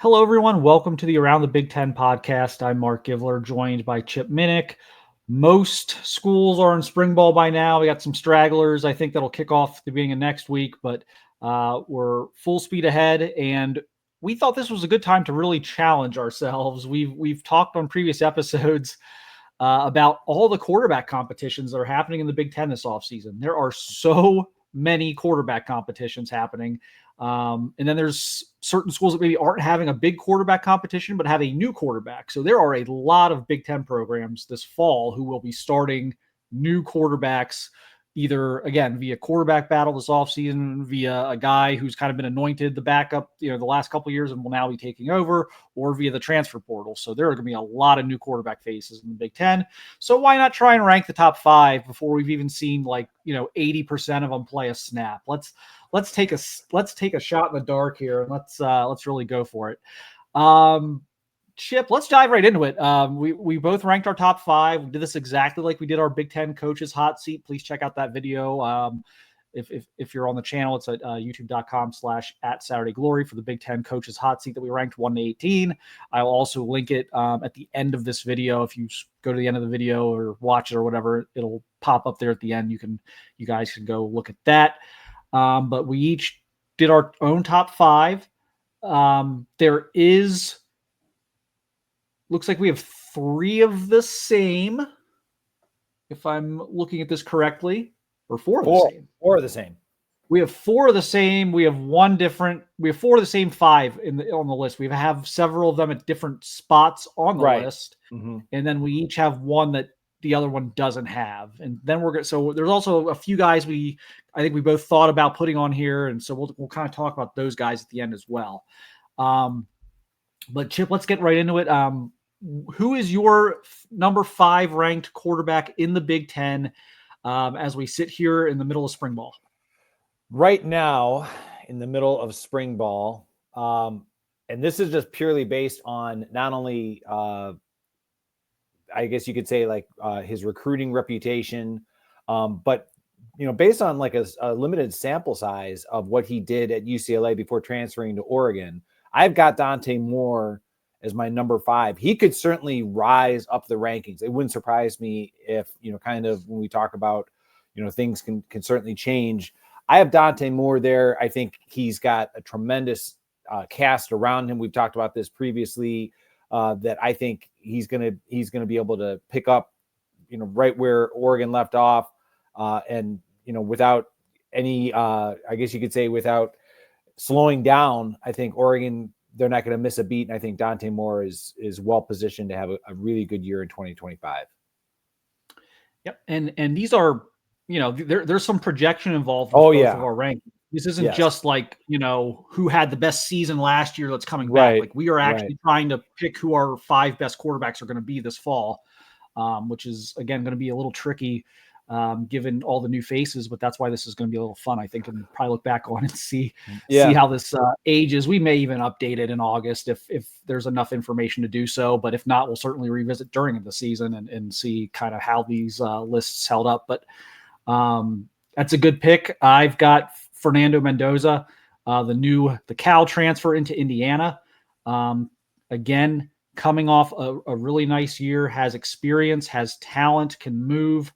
Hello, everyone. Welcome to the Around the Big Ten podcast. I'm Mark Givler, joined by Chip Minnick. Most schools are in spring ball by now. We got some stragglers. I think that'll kick off the beginning of next week, but we're full speed ahead. And we thought this was a good time to really challenge ourselves. We've talked on previous episodes about all the quarterback competitions that are happening in the Big Ten this offseason. There are so many quarterback competitions happening. And then there's certain schools that maybe aren't having a big quarterback competition, but have a new quarterback. So there are a lot of Big Ten programs this fall who will be starting new quarterbacks, either, again, via quarterback battle this offseason, via a guy who's kind of been anointed the backup, the last couple of years and will now be taking over, or via the transfer portal. So there are going to be a lot of new quarterback faces in the Big Ten. So why not try and rank the top five before we've even seen 80% of them play a snap? Let's take a shot in the dark here and let's really go for it. Chip, let's dive right into it. We both ranked our top five. We did this exactly like we did our Big Ten coaches hot seat. Please check out that video. If you're on the channel, it's at youtube.com/@SaturdayGlory for the Big Ten coaches hot seat that we ranked 1 to 18. I'll also link it at the end of this video. If you go to the end of the video or watch it or whatever, it'll pop up there at the end. You guys can go look at that. But we each did our own top five. Looks like we have three of the same, if I'm looking at this correctly, or four of the same. Four of the same. We have four of the same. We have one different. We have four of the same five on the list. We have several of them at different spots on the list, and then we each have one that the other one doesn't have. And then so there's also a few guys I think we both thought about putting on here, and so we'll kind of talk about those guys at the end as well. But Chip, let's get right into it. Who is your number 5 ranked quarterback in the Big Ten as we sit here in the middle of spring ball? Right now, in the middle of spring ball, and this is just purely based on not only, I guess you could say his recruiting reputation, but based on a limited sample size of what he did at UCLA before transferring to Oregon, I've got Dante Moore as my number 5. He could certainly rise up the rankings. It wouldn't surprise me if, kind of when we talk about, things can certainly change. I have Dante Moore there. I think he's got a tremendous cast around him. We've talked about this previously, that I think he's gonna be able to pick up, right where Oregon left off, and without any, I guess you could say, without slowing down. I think Oregon, they're not going to miss a beat, and I think Dante Moore is well positioned to have a really good year in 2025. Yep, and these are, there's some projection involved with both of our rankings. This isn't just who had the best season last year that's coming back. Like, we are actually trying to pick who our 5 best quarterbacks are going to be this fall, which is, again, going to be a little tricky given all the new faces, but that's why this is going to be a little fun, I think, and probably look back on and see how this ages. We may even update it in August if there's enough information to do so, but if not, we'll certainly revisit during the season and see kind of how these lists held up. But that's a good pick. I've got Fernando Mendoza, the Cal transfer into Indiana. Again, coming off a really nice year, has experience, has talent, can move.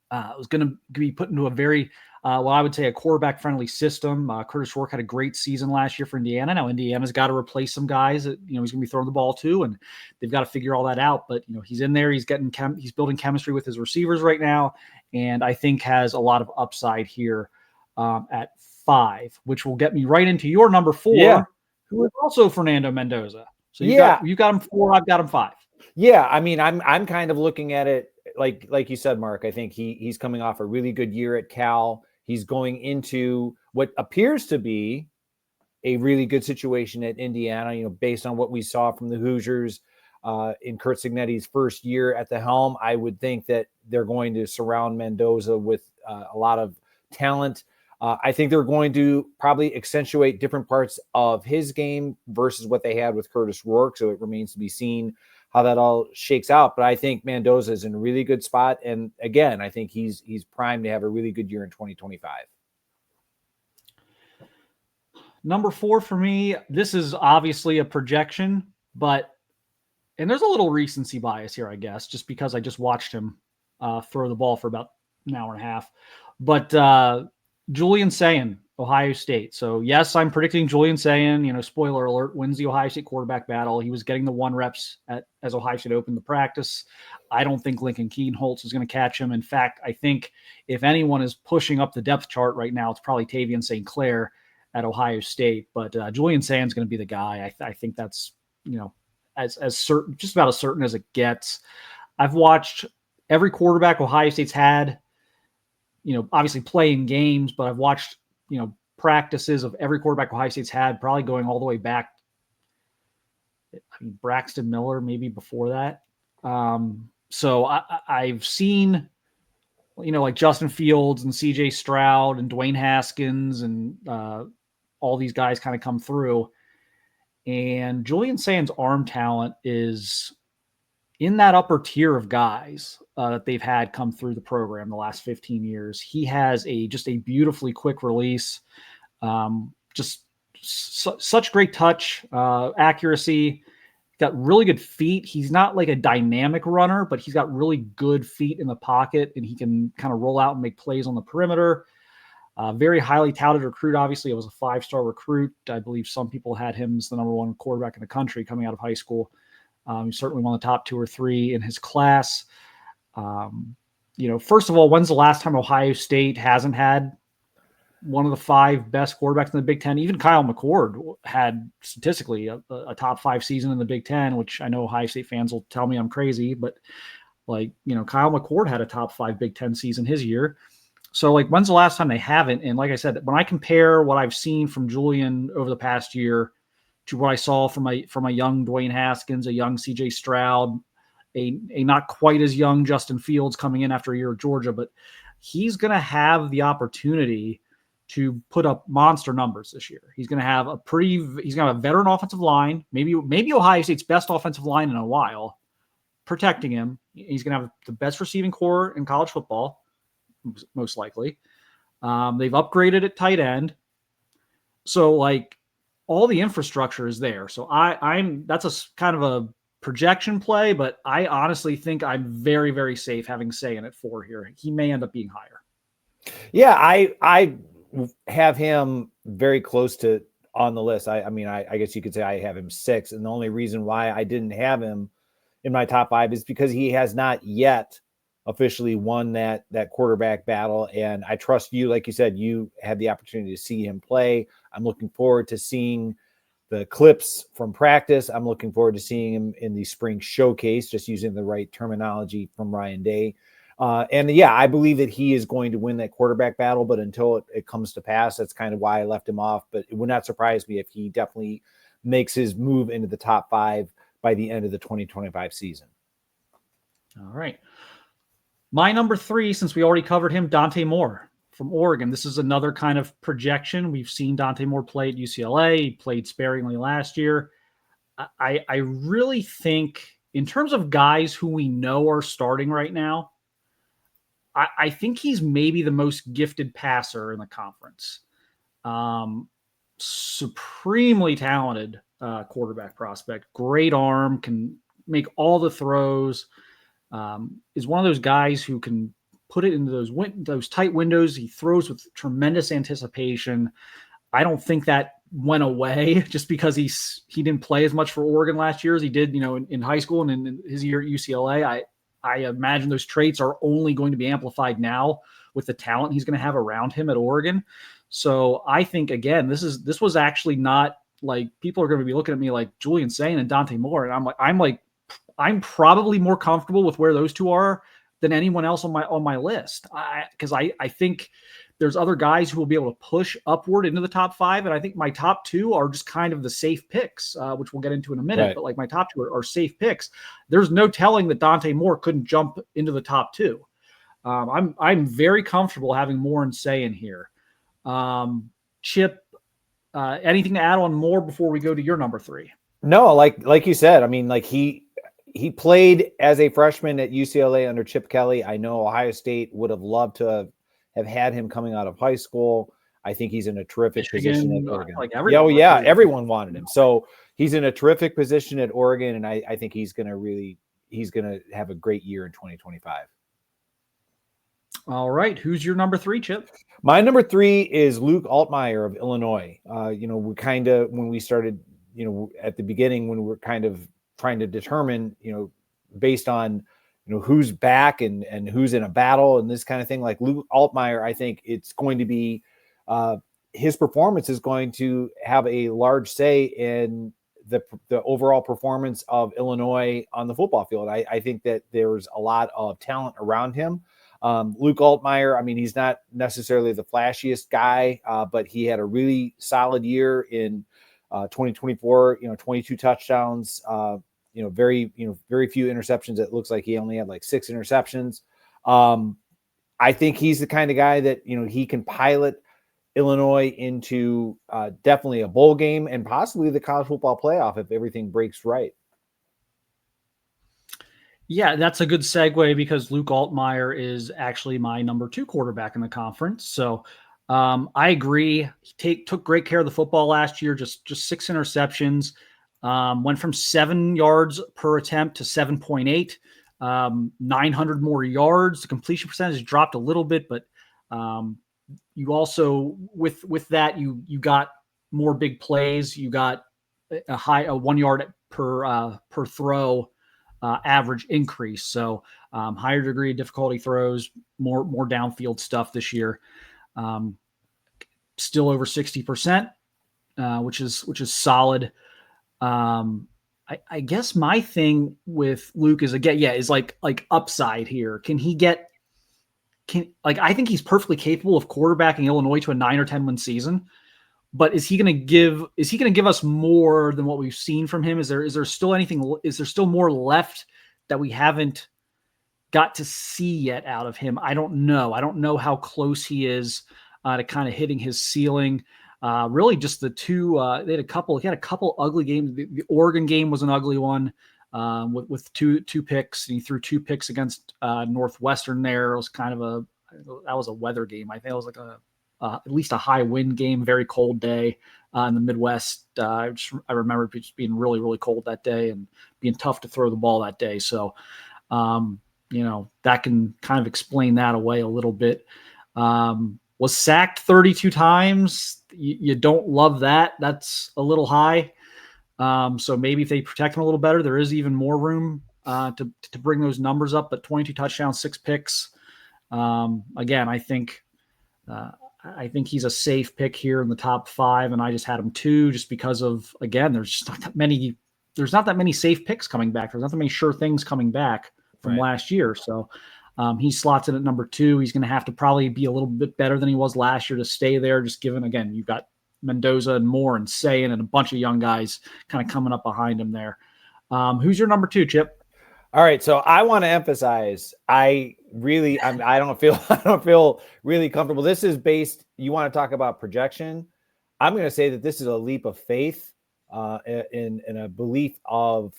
Was going to be put into a very, I would say, a quarterback-friendly system. Curtis Rourke had a great season last year for Indiana. Now Indiana's got to replace some guys that he's going to be throwing the ball to, and they've got to figure all that out. But he's in there. He's building chemistry with his receivers right now, and I think has a lot of upside here at 5, which will get me right into your number 4, who is also Fernando Mendoza. So you got him 4. I've got him 5. Yeah, I mean, I'm kind of looking at it like you said, Mark. I think he's coming off a really good year at Cal. He's going into what appears to be a really good situation at Indiana, based on what we saw from the Hoosiers in Curt Cignetti's first year at the helm. I would think that they're going to surround Mendoza with a lot of talent. I think they're going to probably accentuate different parts of his game versus what they had with Curtis Rourke. So it remains to be seen how that all shakes out. But I think Mendoza is in a really good spot. And again, I think he's primed to have a really good year in 2025. Number 4 for me, this is obviously a projection, and there's a little recency bias here, I guess, just because I just watched him throw the ball for about an hour and a half. But Julian Sayin, Ohio State. So yes, I'm predicting Julian Sayin, spoiler alert, wins the Ohio State quarterback battle. He was getting the 1 reps as Ohio State opened the practice. I don't think Lincoln Keenholz is going to catch him. In fact, I think if anyone is pushing up the depth chart right now, it's probably Tavian St. Clair at Ohio State. But Julian Sayin is going to be the guy. I think that's, as certain, just about as certain as it gets. I've watched every quarterback Ohio State's had, obviously playing games, but I've watched, practices of every quarterback Ohio State's had, probably going all the way back. Braxton Miller, maybe before that. So I've seen, like Justin Fields and CJ Stroud and Dwayne Haskins and all these guys kind of come through. And Julian Sayin's arm talent is in that upper tier of guys that they've had come through the program the last 15 years. He has just a beautifully quick release, such great touch, accuracy. Got really good feet. He's not like a dynamic runner, but he's got really good feet in the pocket, and he can kind of roll out and make plays on the perimeter. Very highly touted recruit. Obviously, it was a 5-star recruit. I believe some people had him as the number 1 quarterback in the country coming out of high school. He's certainly one of the top 2 or 3 in his class. First of all, when's the last time Ohio State hasn't had one of the 5 best quarterbacks in the Big Ten? Even Kyle McCord had statistically a top 5 season in the Big Ten, which I know Ohio State fans will tell me I'm crazy, but Kyle McCord had a top 5 Big Ten season his year. So when's the last time they haven't? And like I said, when I compare what I've seen from Julian over the past year to what I saw from a young Dwayne Haskins, a young CJ Stroud, a not quite as young Justin Fields coming in after a year at Georgia, but he's going to have the opportunity to put up monster numbers this year. He's going to have a veteran offensive line, maybe Ohio State's best offensive line in a while, protecting him. He's going to have the best receiving core in college football, most likely. They've upgraded at tight end. So all the infrastructure is there. So that's a kind of a projection play, but I honestly think I'm very, very safe having Sayin at 4 here. He may end up being higher. Yeah, I have him very close to on the list. I guess you could say I have him 6. And the only reason why I didn't have him in my top 5 is because he has not yet officially won that quarterback battle. And I trust you, like you said, you had the opportunity to see him play. I'm looking forward to seeing the clips from practice. I'm looking forward to seeing him in the spring showcase, just using the right terminology from Ryan Day. And yeah, I believe that he is going to win that quarterback battle, but until it comes to pass, that's kind of why I left him off. But it would not surprise me if he definitely makes his move into the top 5 by the end of the 2025 season. All right. My number 3, since we already covered him, Dante Moore from Oregon. This is another kind of projection. We've seen Dante Moore play at UCLA. He played sparingly last year. I really think in terms of guys who we know are starting right now, I think he's maybe the most gifted passer in the conference. Supremely talented quarterback prospect, great arm, can make all the throws, is one of those guys who can put it into those tight windows. He throws with tremendous anticipation. I don't think that went away just because he didn't play as much for Oregon last year as he did, in high school and in his year at UCLA. I imagine those traits are only going to be amplified now with the talent he's going to have around him at Oregon. So I think, again, this was actually not like people are going to be looking at me like Julian Sayin and Dante Moore. And I'm probably more comfortable with where those 2 are than anyone else on my list. Because I think there's other guys who will be able to push upward into the top 5. And I think my top 2 are just kind of the safe picks, which we'll get into in a minute. Right. But my top 2 are safe picks. There's no telling that Dante Moore couldn't jump into the top 2. I'm very comfortable having Moore and Sayin here. Chip, anything to add on Moore before we go to your number 3? No, like you said, I mean, he played as a freshman at UCLA under Chip Kelly. I know Ohio State would have loved to have had him coming out of high school. I think he's in a terrific position at Oregon. Everyone wanted him. So he's in a terrific position at Oregon, and I think he's going to have a great year in 2025. All right. Who's your number 3, Chip? My number 3 is Luke Altmyer of Illinois. We kind of, when we started, at the beginning, when we were kind of trying to determine, based on, who's back and who's in a battle and this kind of thing, like Luke Altmyer, I think it's going to be, his performance is going to have a large say in the overall performance of Illinois on the football field. I think that there's a lot of talent around him. Luke Altmyer, I mean, he's not necessarily the flashiest guy, but he had a really solid year in 2024, 22 touchdowns, very few interceptions. It looks like he only had like 6 interceptions. I think he's the kind of guy that, he can pilot Illinois into definitely a bowl game and possibly the college football playoff if everything breaks right. Yeah, that's a good segue because Luke Altmyer is actually my number 2 quarterback in the conference. So I agree. He took great care of the football last year, just 6 interceptions, went from 7 yards per attempt to 7.8, 900 more yards. The completion percentage dropped a little bit, but you also, with that, you got more big plays. You got a 1 yard per throw average increase. So higher degree of difficulty throws, more downfield stuff this year. Still over 60%, which is solid. I guess my thing with Luke is is like upside here. I think he's perfectly capable of quarterbacking Illinois to a 9 or 10 win season. But is he going to give us more than what we've seen from him? Is there still more left that we haven't got to see yet out of him? I don't know. I don't know how close he is to kind of hitting his ceiling. Really just the two, he had a couple ugly games. The Oregon game was an ugly one with two picks. And he threw 2 picks against Northwestern there. It was that was a weather game. I think it was like at least a high wind game, very cold day in the Midwest. I remember it just being really, really cold that day and being tough to throw the ball that day. So, that can kind of explain that away a little bit. Was sacked 32 times. You don't love that. That's a little high. So maybe if they protect him a little better, there is even more room to bring those numbers up. But 22 touchdowns, 6 picks. Again, I think he's a safe pick here in the top 5, and I just had him 2 just because of, again, there's just not that many. There's not that many safe picks coming back. There's not that many sure things coming back from last year. So he slots in at number 2. He's going to have to probably be a little bit better than he was last year to stay there. Just given, again, you've got Mendoza and Moore and Sayin and a bunch of young guys kind of coming up behind him there. Who's your number 2, Chip? All right, so I want to emphasize, I don't feel really comfortable. This is based. You want to talk about projection? I'm going to say that this is a leap of faith in a belief of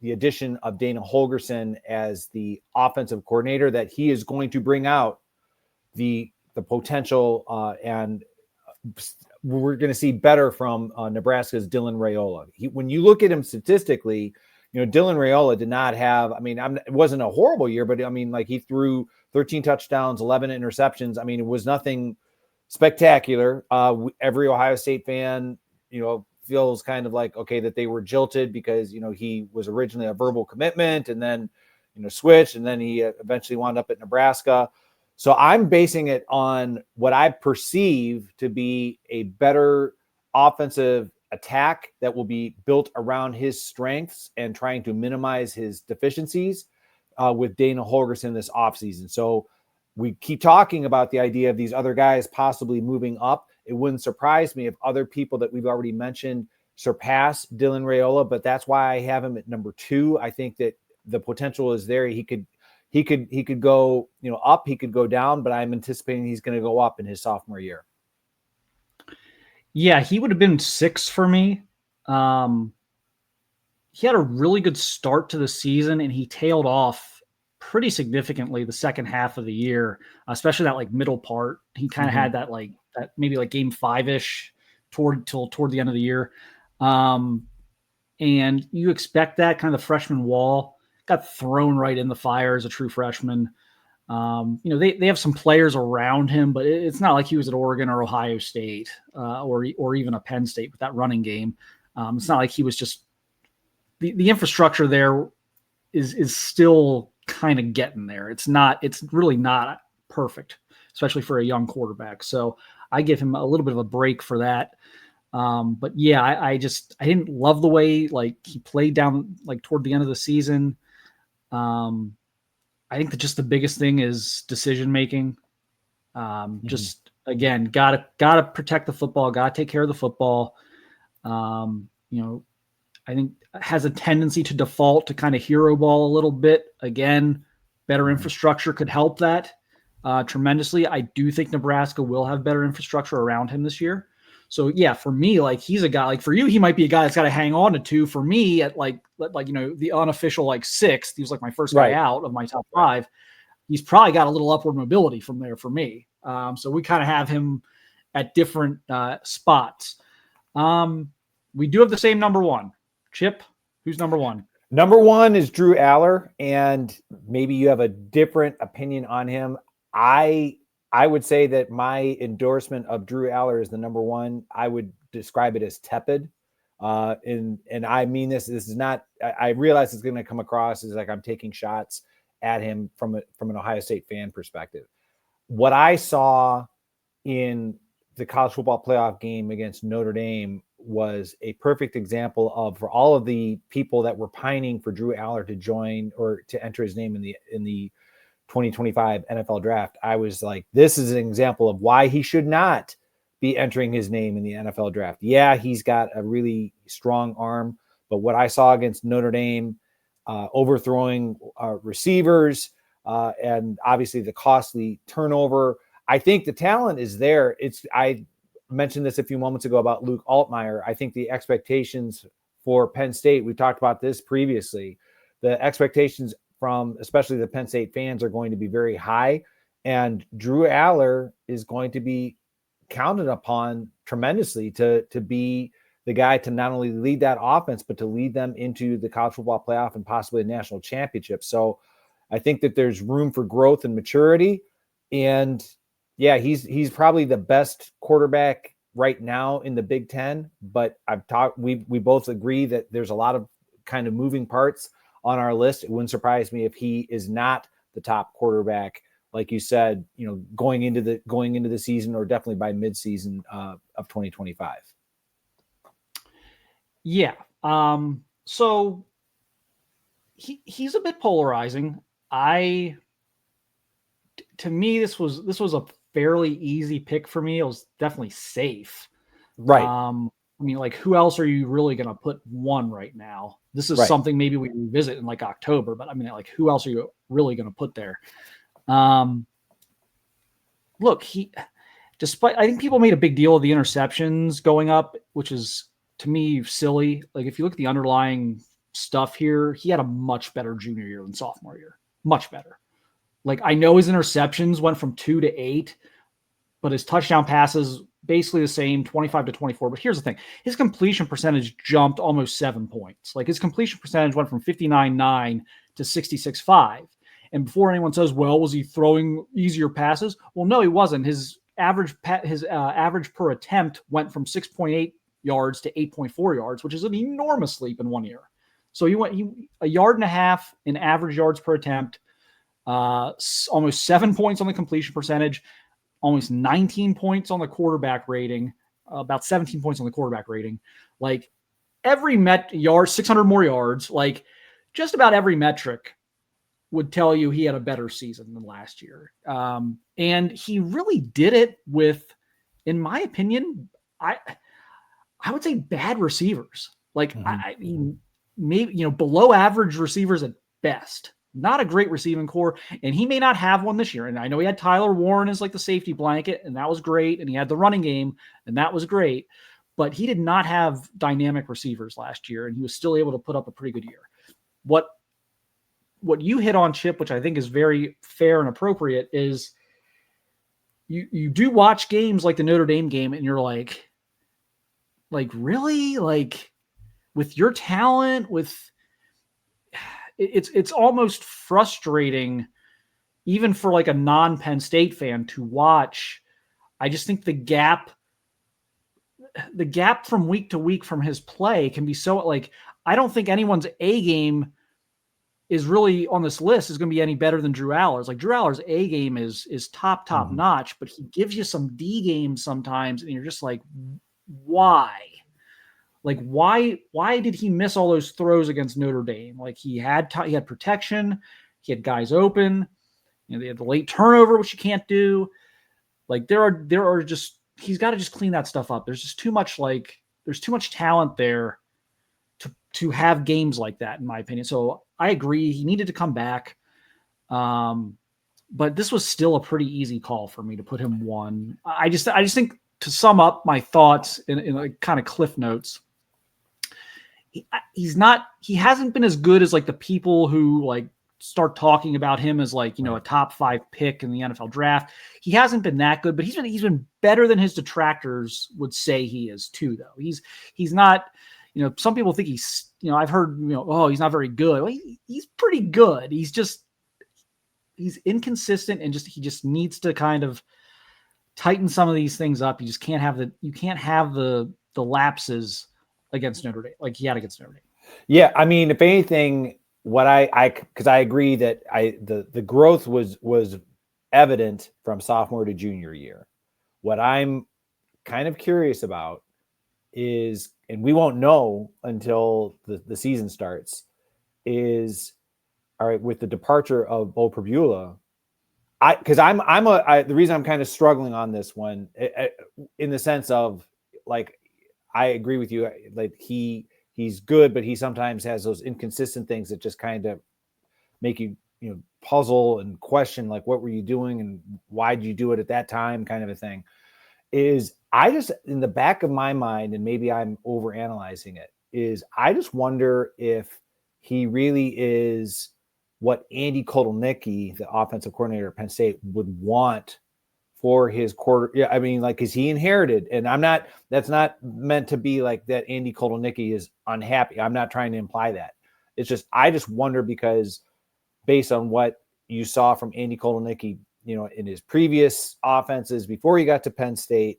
the addition of Dana Holgorsen as the offensive coordinator, that he is going to bring out the potential and we're going to see better from Nebraska's Dylan Raiola. When you look at him statistically, Dylan Raiola did not have, it wasn't a horrible year, but he threw 13 touchdowns, 11 interceptions. It was nothing spectacular. Every Ohio State fan, feels kind of like, okay, that they were jilted because, he was originally a verbal commitment and then, switched, and then he eventually wound up at Nebraska. So I'm basing it on what I perceive to be a better offensive attack that will be built around his strengths and trying to minimize his deficiencies with Dana Holgorsen this offseason. So we keep talking about the idea of these other guys possibly moving up. It wouldn't surprise me if other people that we've already mentioned surpass Dylan Raiola, but that's why I have him at number 2. I think that the potential is there. He could go, up, he could go down, but I'm anticipating he's going to go up in his sophomore year. Yeah, he would have been 6 for me. He had a really good start to the season, and he tailed off pretty significantly the second half of the year, especially that like middle part. He kind of had that maybe like game 5-ish toward the end of the year. And you expect that kind of the freshman wall got thrown right in the fire as a true freshman. They have some players around him, but it's not like he was at Oregon or Ohio State or even a Penn State with that running game. It's not like he was just the infrastructure there is still kind of getting there. It's really not perfect, especially for a young quarterback. So I give him a little bit of a break for that. But yeah, I didn't love the way like he played down like toward the end of the season. I think that just the biggest thing is decision making. Just again, gotta protect the football, gotta take care of the football. I think has a tendency to default to kind of hero ball a little bit. Again, better infrastructure could help that tremendously. I do think Nebraska will have better infrastructure around him this year. So yeah, for me, like he's a guy, like for you, he might be a guy that's got to hang on to two. For me, at like the unofficial like 6th, he was like my first guy out of my top 5. He's probably got a little upward mobility from there for me. So we kind of have him at different spots. We do have the same number 1. Chip, who's number 1? Number 1 is Drew Allar, and maybe you have a different opinion on him. I would say that my endorsement of Drew Allar is the number 1. I would describe it as tepid. And I mean this is not, I realize it's going to come across as like I'm taking shots at him from an Ohio State fan perspective. What I saw in the college football playoff game against Notre Dame was a perfect example of, for all of the people that were pining for Drew Allar to join or to enter his name in the 2025 NFL draft, I was like, this is an example of why he should not be entering his name in the NFL draft. Yeah, he's got a really strong arm, but what I saw against Notre Dame, overthrowing receivers, and obviously the costly turnover, I think the talent is there. I mentioned this a few moments ago about Luke Altmaier. I think the expectations for Penn State, we talked about this previously, the expectations from especially the Penn State fans are going to be very high, and Drew Allar is going to be counted upon tremendously to be the guy to not only lead that offense, but to lead them into the college football playoff and possibly a national championship. So I think that there's room for growth and maturity. And yeah, he's probably the best quarterback right now in the Big Ten, but we both agree that there's a lot of kind of moving parts on our list. It wouldn't surprise me if he is not the top quarterback, like you said, going into the season, or definitely by mid-season of 2025. Yeah. So he's a bit polarizing. To me, this was a fairly easy pick for me. It was definitely safe. Right. I mean, like, who else are you really going to put 1 right now? This is something maybe we revisit in like October, but I mean, like, who else are you really going to put there? Look, I think people made a big deal of the interceptions going up, which is to me silly. Like, if you look at the underlying stuff here, he had a much better junior year than sophomore year. Much better. Like, I know his interceptions went from 2 to 8, but his touchdown passes basically the same, 25 to 24. But here's the thing. His completion percentage jumped almost 7 points. Like, his completion percentage went from 59.9 to 66.5. And before anyone says, well, was he throwing easier passes? Well, no, he wasn't. His average per attempt went from 6.8 yards to 8.4 yards, which is an enormous leap in 1 year. So he went a yard and a half in average yards per attempt, almost 7 points on the completion percentage, almost 19 points on the quarterback rating, about 17 points on the quarterback rating. Like, every yard, 600 more yards, like just about every metric would tell you he had a better season than last year. And he really did it with, in my opinion, I would say bad receivers. Like, I mean, maybe, below average receivers at best. Not a great receiving core, and he may not have one this year. And I know he had Tyler Warren as like the safety blanket, and that was great. And he had the running game, and that was great. But he did not have dynamic receivers last year, and he was still able to put up a pretty good year. What what you hit on, Chip, which I think is very fair and appropriate, is you do watch games like the Notre Dame game, and you're like really, like with your talent, it's almost frustrating, even for like a non-Penn State fan to watch. I just think the gap from week to week from his play can be so, like, I don't think anyone's A game is really on this list is going to be any better than Drew Aller's. Like, Drew Aller's A game is top notch, but he gives you some D games sometimes, and you're just like, why? Like, why did he miss all those throws against Notre Dame? Like, he had protection, he had guys open, they had the late turnover, which you can't do. Like, there are just, he's got to just clean that stuff up. There's just too much talent there to have games like that, in my opinion. So I agree, he needed to come back. But this was still a pretty easy call for me to put him 1. I just think, to sum up my thoughts in like kind of cliff notes, he hasn't been as good as like the people who like start talking about him as like, a top 5 pick in the NFL draft. He hasn't been that good, but he's been better than his detractors would say he is too, though. He's not, some people think he's, I've heard, oh, he's not very good. Well, he's pretty good. He's inconsistent, and he just needs to kind of tighten some of these things up. You just can't have the lapses against Notre Dame like he had against Notre Dame. Yeah, I mean, if anything, what because I agree that the growth was evident from sophomore to junior year. What I'm kind of curious about is, and we won't know until the season starts, is, all right, with the departure of Beau Pribula, because the reason I'm kind of struggling on this one, in the sense of, like, I agree with you, like he's good, but he sometimes has those inconsistent things that just kind of make you puzzle and question, like, what were you doing and why did you do it at that time, kind of a thing. Is I just, in the back of my mind, and maybe I'm overanalyzing it, is I just wonder if he really is what Andy Kotelnicki, the offensive coordinator at Penn State, would want for his quarter. Yeah, I mean, like, because he inherited, and that's not meant to be like that Andy Kotelnicki is unhappy. I'm not trying to imply that. It's just, I just wonder, because based on what you saw from Andy Kotelnicki, in his previous offenses before he got to Penn State,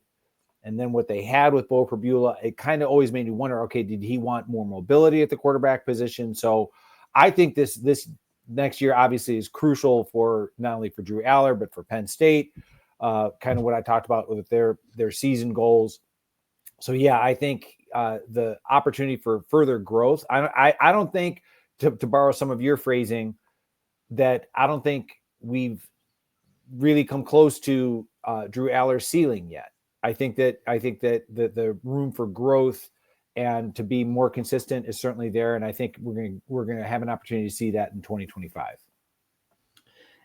and then what they had with Beau Pribula, it kind of always made me wonder, okay, did he want more mobility at the quarterback position? So I think this next year obviously is crucial for not only for Drew Aller, but for Penn State, kind of what I talked about with their season goals. So yeah, I think the opportunity for further growth, I don't think, to borrow some of your phrasing, that I don't think we've really come close to Drew Aller's ceiling yet. I think that the room for growth and to be more consistent is certainly there, and I think we're going to have an opportunity to see that in 2025.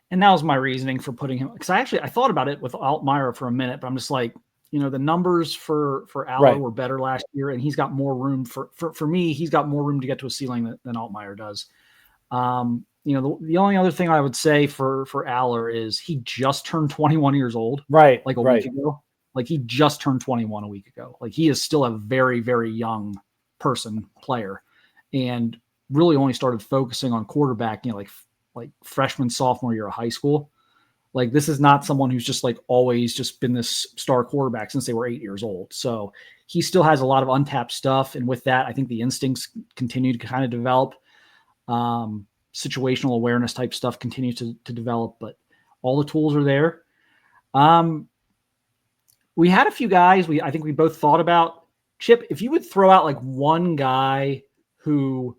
And that was my reasoning for putting him, because I thought about it with Altmaier for a minute, but I'm just like, the numbers for Aller were better last year, and he's got more room for me. He's got more room to get to a ceiling than Altmaier does. The only other thing I would say for Aller is he just turned 21 years old, right? Like a week ago. Like, he just turned 21 a week ago. Like, he is still a very, very young player, and really only started focusing on quarterback, like freshman, sophomore year of high school. Like, this is not someone who's just like always just been this star quarterback since they were 8 years old. So he still has a lot of untapped stuff. And with that, I think the instincts continue to kind of develop. Situational awareness type stuff continues to develop, but all the tools are there. We had a few guys I think we both thought about. Chip, if you would throw out like one guy who,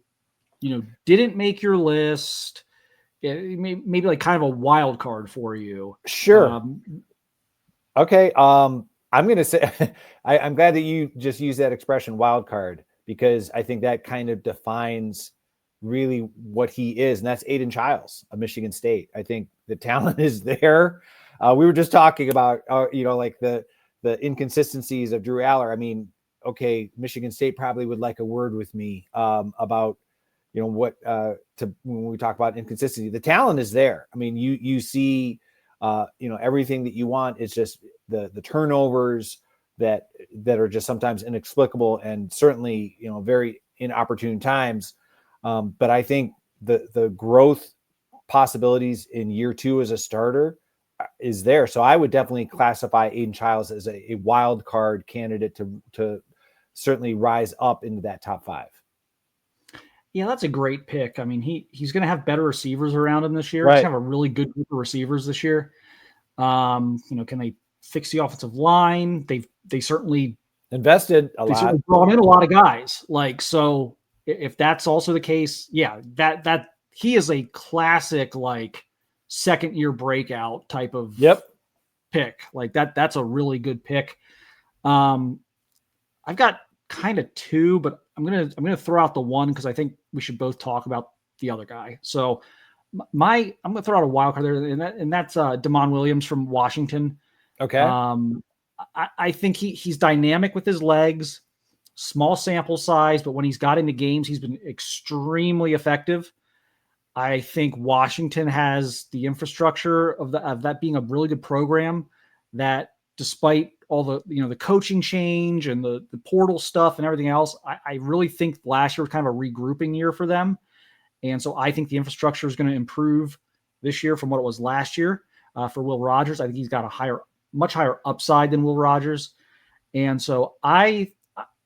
didn't make your list, maybe like kind of a wild card for you. Sure. Okay. I'm going to say, I'm glad that you just used that expression, wild card, because I think that kind of defines really what he is. And that's Aidan Chiles of Michigan State. I think the talent is there. We were just talking about, like the inconsistencies of Drew Aller. I mean, okay, Michigan State probably would like a word with me about, what when we talk about inconsistency, the talent is there. I mean, you see, everything that you want. It's just the turnovers that are just sometimes inexplicable, and certainly, very inopportune times. But I think the growth possibilities in year 2 as a starter is there. So I would definitely classify Aidan Chiles as a wild card candidate to certainly rise up into that top 5. Yeah, that's a great pick. I mean, he's going to have better receivers around him this year. Right. He's going to have a really good group of receivers this year. Can they fix the offensive line? They certainly invested a lot. They certainly brought in a lot of guys. So if that's also the case, yeah, that he is a classic second year breakout type of pick. That's a really good pick. I've got kind of 2, but I'm gonna throw out the one because I think we should both talk about the other guy. So I'm gonna throw out a wild card there, and that's Damon Williams from Washington. Okay. I think he's dynamic with his legs, small sample size, but when he's got into games, he's been extremely effective. I think Washington has the infrastructure of that being a really good program that, despite all the the coaching change and the portal stuff and everything else, I really think last year was kind of a regrouping year for them. And so I think the infrastructure is going to improve this year from what it was last year for Will Rogers. I think he's got a much higher upside than Will Rogers. And so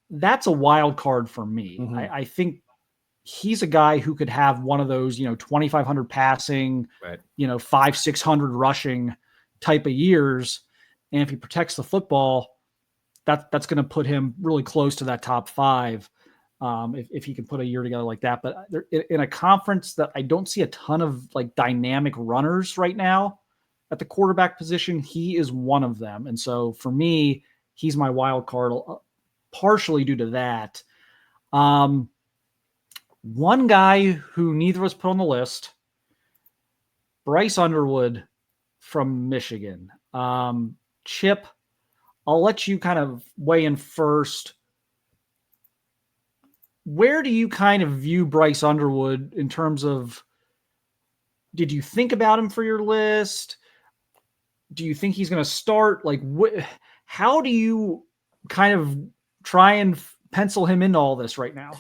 that's a wild card for me. Mm-hmm. I think he's a guy who could have one of those, 2,500 passing, right, 500-600 rushing type of years. And if he protects the football, that's going to put him really close to that top 5. If he can put a year together like that. But in a conference that I don't see a ton of dynamic runners right now at the quarterback position, he is one of them. And so for me, he's my wild card, partially due to that. One guy who neither of us put on the list, Bryce Underwood from Michigan. Chip, I'll let you kind of weigh in first. Where do you kind of view Bryce Underwood in terms of, did you think about him for your list? Do you think he's going to start? How do you kind of try and pencil him into all this right now?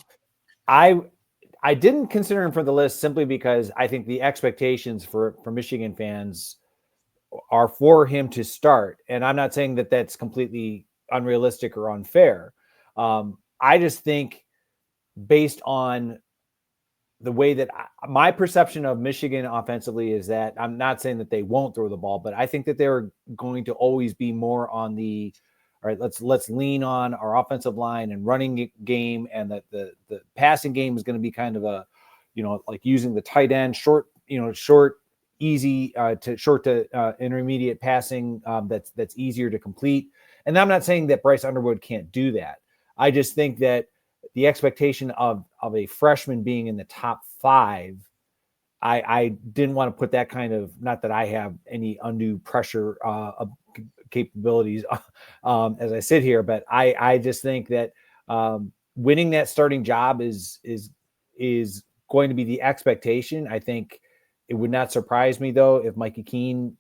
I didn't consider him for the list simply because I think the expectations for Michigan fans are for him to start. And I'm not saying that that's completely unrealistic or unfair. I just think, based on the way that my perception of Michigan offensively is, that I'm not saying that they won't throw the ball, but I think that they're going to always be more on the, all right, let's lean on our offensive line and running game, and that the passing game is going to be kind of a, using the tight end, short, easy to intermediate passing that's easier to complete. And I'm not saying that Bryce Underwood can't do that. I just think that the expectation of a freshman being in the top 5, I didn't want to put that kind of, not that I have any undue pressure capabilities as I sit here, but I just think that winning that starting job is going to be the expectation. I think it would not surprise me, though, if Mikey Keene,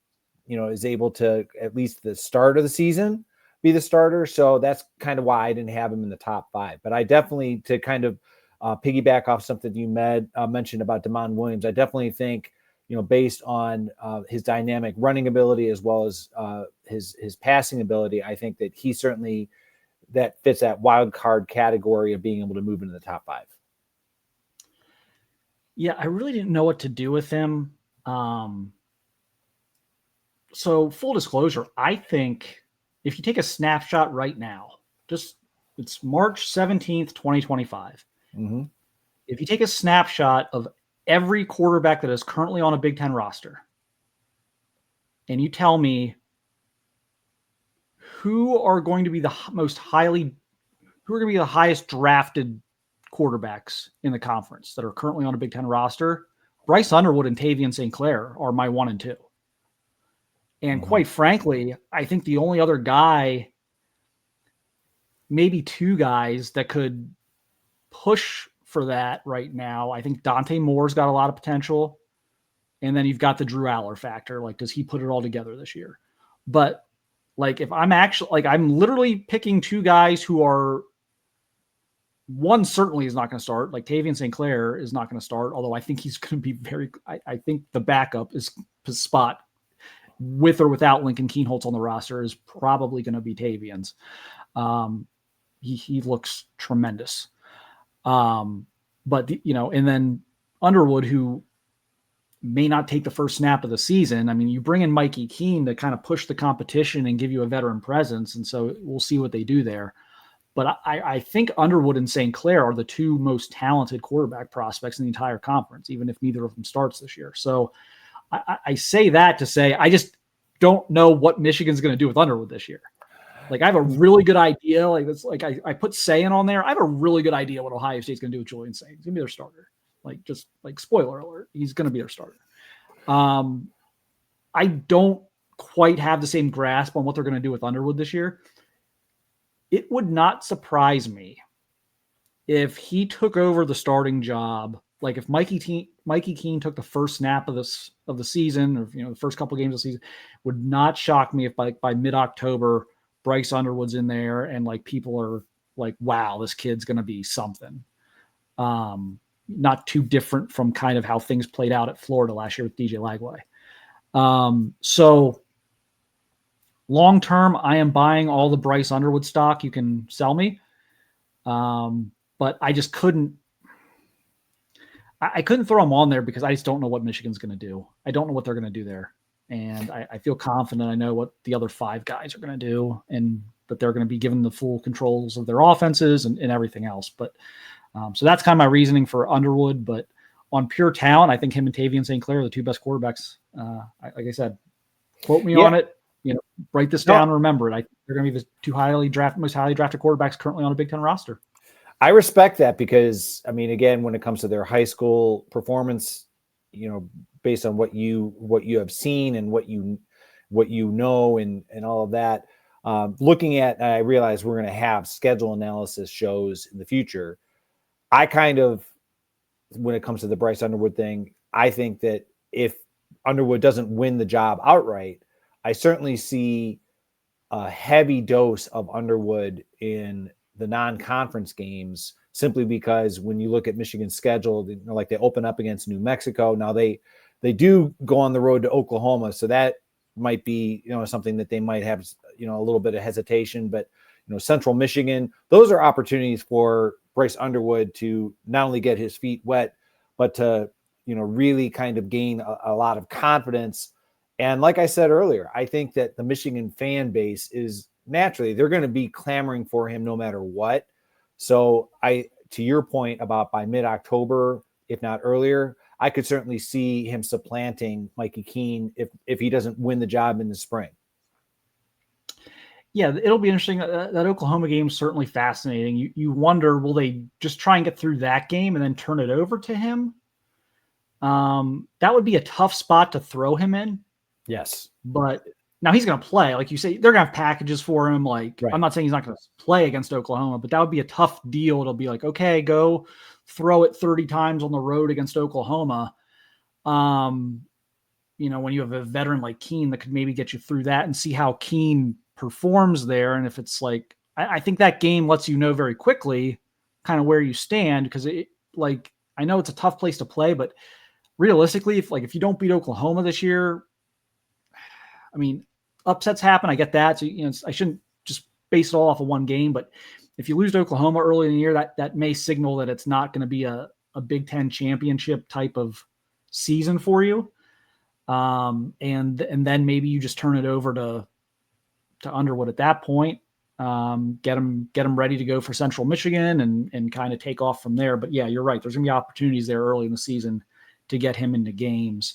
is able to, at least the start of the season, be the starter. So that's kind of why I didn't have him in the top 5. But I definitely, to kind of piggyback off something you mentioned about Damon Williams, I definitely think, based on his dynamic running ability as well as his passing ability, I think that he certainly that fits that wild card category of being able to move into the top 5. Yeah, I really didn't know what to do with him. So full disclosure, I think if you take a snapshot right now, it's March 17th, 2025. Mm-hmm. If you take a snapshot of every quarterback that is currently on a Big Ten roster, and you tell me who are going to be the highest drafted quarterbacks in the conference that are currently on a Big Ten roster, Bryce Underwood and Tavian St. Clair are my 1 and 2. And quite frankly, I think the only other guy, maybe 2 guys that could push for that right now. I think Dante Moore's got a lot of potential. And then you've got the Drew Aller factor. Like, does he put it all together this year? But like, if I'm actually like, I'm literally picking two guys who are, one certainly is not going to start. Like Tavian St. Clair is not going to start, although I think he's going to be I think the backup is his spot with or without Lincoln Kienholz on the roster is probably going to be Tavian's. He looks tremendous. But and then Underwood, who may not take the first snap of the season. I mean, you bring in Mikey Keene to kind of push the competition and give you a veteran presence. And so we'll see what they do there. But I think Underwood and St. Clair are the two most talented quarterback prospects in the entire conference, even if neither of them starts this year. So I say that to say, I just don't know what Michigan's going to do with Underwood this year. Like, I have a really good idea. Like, it's like I put Sayin on there. I have a really good idea what Ohio State's going to do with Julian Sayin. He's going to be their starter. Like, just like spoiler alert, he's going to be their starter. I don't quite have the same grasp on what they're going to do with Underwood this year. It would not surprise me if he took over the starting job. Like if Mikey Keene took the first snap of the season, or the first couple of games of the season, would not shock me if by mid-October Bryce Underwood's in there and like people are like, wow, this kid's going to be something. Not too different from kind of how things played out at Florida last year with DJ Lagway. So long-term, I am buying all the Bryce Underwood stock you can sell me. But I just couldn't throw him on there because I just don't know what Michigan's going to do. I don't know what they're going to do there. And I feel confident I know what the other five guys are going to do and that they're going to be given the full controls of their offenses and everything else. But so that's kind of my reasoning for Underwood. But on pure talent, I think him and Tavian St. Clair are the two best quarterbacks. Like I said, quote me on it. Write this down and remember it. They're going to be the two most highly drafted quarterbacks currently on a Big Ten roster. I respect that because, I mean, again, when it comes to their high school performance, based on what you have seen and what you know and all of that, looking at, I realize we're going to have schedule analysis shows in the future. I kind of, when it comes to the Bryce Underwood thing, I think that if Underwood doesn't win the job outright, I certainly see a heavy dose of Underwood in the non-conference games, simply because when you look at Michigan's schedule, like they open up against New Mexico. Now they do go on the road to Oklahoma. So that might be, something that they might have, a little bit of hesitation, but Central Michigan, those are opportunities for Bryce Underwood to not only get his feet wet, but to, really kind of gain a lot of confidence. And like I said earlier, I think that the Michigan fan base is naturally, they're going to be clamoring for him no matter what. So to your point about by mid-October, if not earlier, I could certainly see him supplanting Mikey Keene if he doesn't win the job in the spring. Yeah, it'll be interesting. That Oklahoma game is certainly fascinating. You wonder, will they just try and get through that game and then turn it over to him? That would be a tough spot to throw him in. Yes. But now he's going to play. Like you say, they're going to have packages for him. Like, right. I'm not saying he's not going to play against Oklahoma, but that would be a tough deal. It'll be like, okay, go throw it 30 times on the road against Oklahoma. When you have a veteran like Keene that could maybe get you through that and see how Keene performs there. And if it's like, I think that game lets you know very quickly kind of where you stand. Cause I know it's a tough place to play, but realistically, if you don't beat Oklahoma this year, I mean, upsets happen. I get that. So, I shouldn't just base it all off of one game, but if you lose to Oklahoma early in the year, that may signal that it's not going to be a Big Ten championship type of season for you. And then maybe you just turn it over to Underwood at that point, get him ready to go for Central Michigan and kind of take off from there. But yeah, you're right. There's gonna be opportunities there early in the season to get him into games.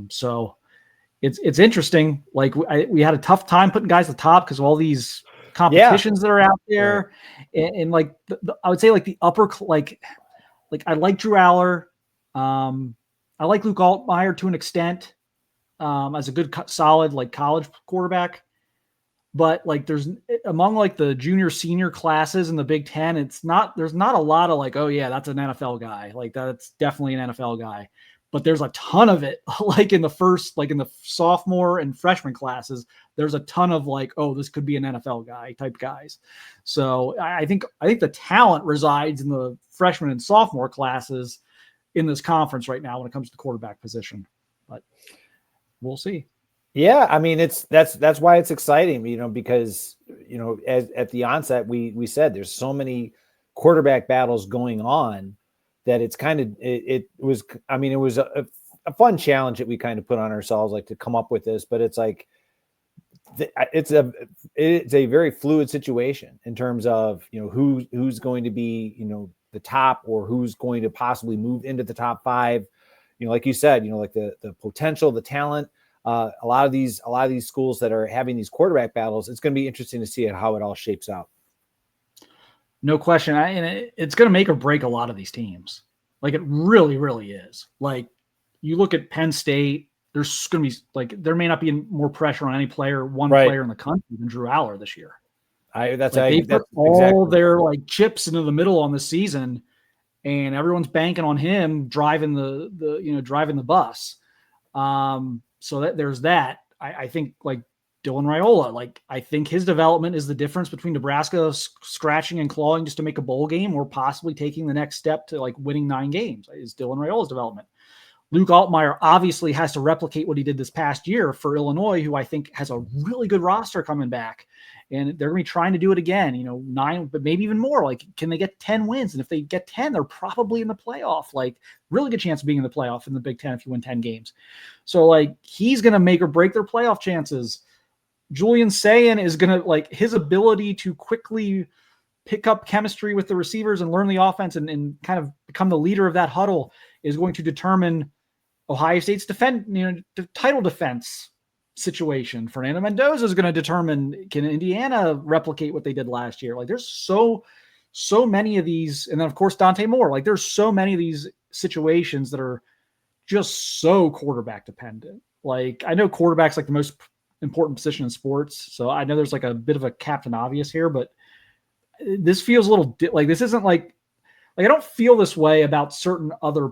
So it's interesting. Like we had a tough time putting guys at the top because of all these competitions that are out there. Right. And like I would say like the upper, like I like Drew Aller. I like Luke Altmaier to an extent as a good, solid like college quarterback. but like there's among like the junior senior classes in the Big Ten, there's not a lot of like, oh yeah, that's an NFL guy. Like that's definitely an NFL guy. But there's a ton of it, like in the sophomore and freshman classes, there's a ton of like, oh, this could be an NFL guy type guys. So I think the talent resides in the freshman and sophomore classes in this conference right now when it comes to the quarterback position. But we'll see. Yeah, I mean that's why it's exciting, because as at the onset we said there's so many quarterback battles going on that it's kind of it was a fun challenge that we kind of put on ourselves, like to come up with this, but it's like it's a very fluid situation in terms of who's going to be the top, or who's going to possibly move into the top 5. Like you said, like the potential, the talent. A lot of these schools that are having these quarterback battles, it's going to be interesting to see how it all shapes out. No question. And it's going to make or break a lot of these teams. Like it really, really is. Like you look at Penn State, there's going to be like, there may not be more pressure on any player in the country than Drew Aller this year. They put all their like chips into the middle on the season, and everyone's banking on him driving the bus. So that there's that. I think like Dylan Raiola, like I think his development is the difference between Nebraska scratching and clawing just to make a bowl game, or possibly taking the next step to like winning 9 games. Is Dylan Raiola's development. Luke Altmaier obviously has to replicate what he did this past year for Illinois, who I think has a really good roster coming back, and they're going to be trying to do it again. 9, but maybe even more. Like, can they get 10 wins? And if they get 10, they're probably in the playoff. Like, really good chance of being in the playoff in the Big Ten if you win 10 games. So, like, he's going to make or break their playoff chances. Julian Sayin is going to, like, his ability to quickly pick up chemistry with the receivers and learn the offense and kind of become the leader of that huddle is going to determine Ohio State's title defense situation. Fernando Mendoza is going to determine, can Indiana replicate what they did last year? Like there's so many of these. And then of course, Dante Moore, like there's so many of these situations that are just so quarterback dependent. Like I know quarterback's like the most important position in sports. So I know there's like a bit of a Captain Obvious here, but this feels a little like this isn't like I don't feel this way about certain other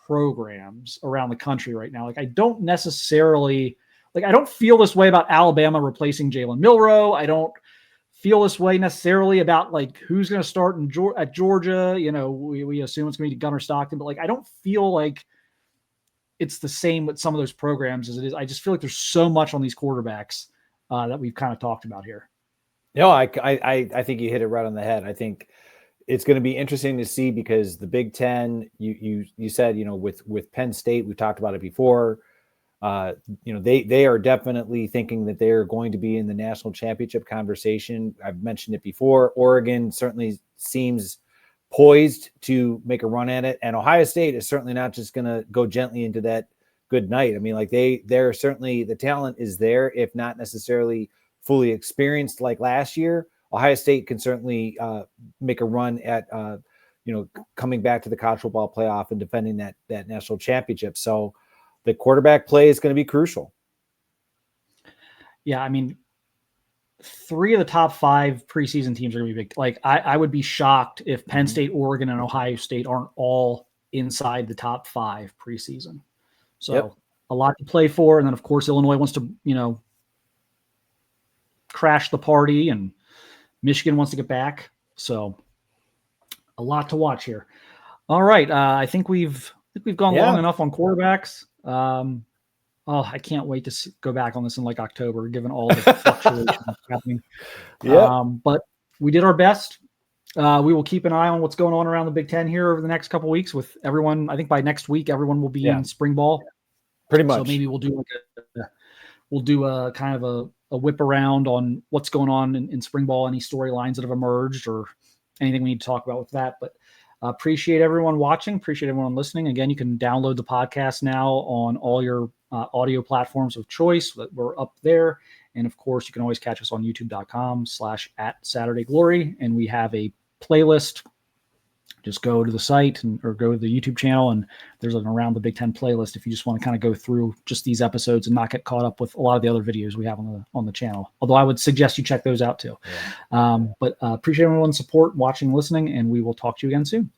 programs around the country right now. Like I don't feel this way about Alabama replacing Jalen Milroe. I don't feel this way necessarily about like who's going to start at Georgia. We assume it's going to be Gunnar Stockton, but like I don't feel like it's the same with some of those programs as it is. I just feel like there's so much on these quarterbacks that we've kind of talked about here. No, I think you hit it right on the head. I think it's going to be interesting to see because the Big Ten, you said, with Penn State, we've talked about it before. They are definitely thinking that they are going to be in the national championship conversation. I've mentioned it before. Oregon certainly seems poised to make a run at it, and Ohio State is certainly not just going to go gently into that good night. I mean, like they're certainly, the talent is there, if not necessarily fully experienced like last year. Ohio State can certainly make a run at coming back to the college football playoff and defending that national championship. So the quarterback play is going to be crucial. Yeah, I mean, 3 of the top 5 preseason teams are going to be big. Like I would be shocked if Penn State, Oregon, and Ohio State aren't all inside the top 5 preseason. So a lot to play for. And then of course, Illinois wants to, crash the party, and Michigan wants to get back. So a lot to watch here. All right. I think we've gone long enough on quarterbacks. I can't wait to go back on this in like October, given all the fluctuations happening. But we did our best. We will keep an eye on what's going on around the Big Ten here over the next couple of weeks with everyone. I think by next week, everyone will be in spring ball. Pretty much. So maybe we'll do a kind of a whip around on what's going on in spring ball, any storylines that have emerged or anything we need to talk about with that. But appreciate everyone watching. Appreciate everyone listening. Again, you can download the podcast now on all your audio platforms of choice. We're up there. And of course, you can always catch us on youtube.com/@SaturdayGlory. And we have a playlist just go to the site or go to the YouTube channel, and there's an Around the Big Ten playlist if you just want to kind of go through just these episodes and not get caught up with a lot of the other videos we have on the channel. Although I would suggest you check those out too. Yeah. But appreciate everyone's support, watching, listening, and we will talk to you again soon.